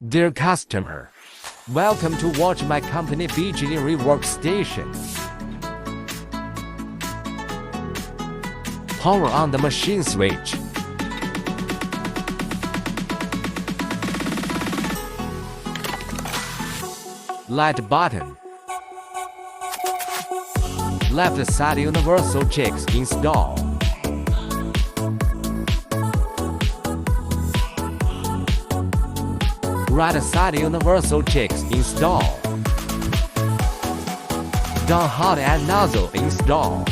Dear customer, welcome to watch my company BG Rework station. Power on the machine switch. Light button. Left side universal checks install. Right side universal checks install. Down hot air nozzle install.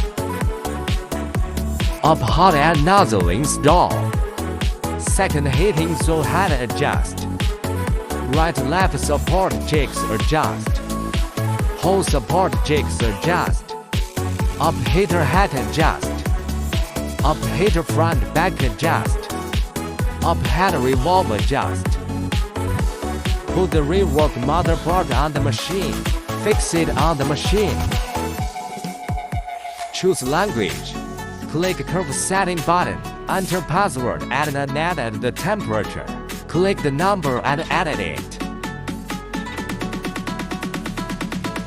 Up hot air nozzle install. Second heating soil head adjust. Right left support checks adjust. Whole support checks adjust. Up heater head adjust. Up heater front back adjust. Up head revolve adjust. Put the Rework motherboard on the machine. Fix it on the machine. Choose language. Click curve setting button. Enter password and edit the temperature. Click the number and edit it.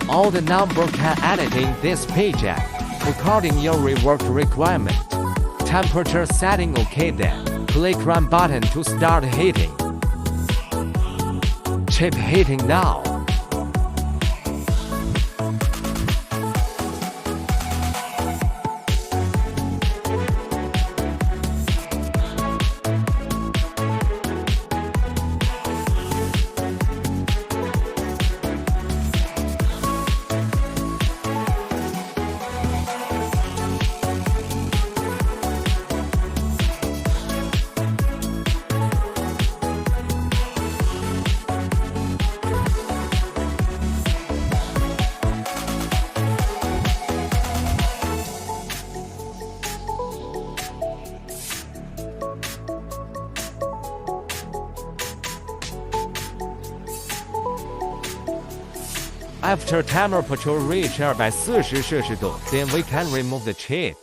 All the number can edit in this paycheck, according your Rework requirement. Temperature setting OK then. Click run button to start heating. Chip heating now. After temperature reach 240摄氏度, then we can remove the chip.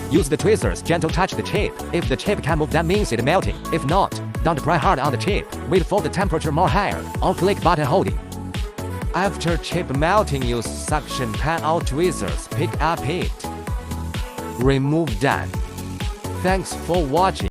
Use the tweezers, gentle touch the chip. If the chip can move, that means it's melting. If not, don't press hard on the chip. Wait for the temperature more higher, or click button holding. After chip melting, use suction pan or tweezers, pick up it. Remove done. Thanks for watching.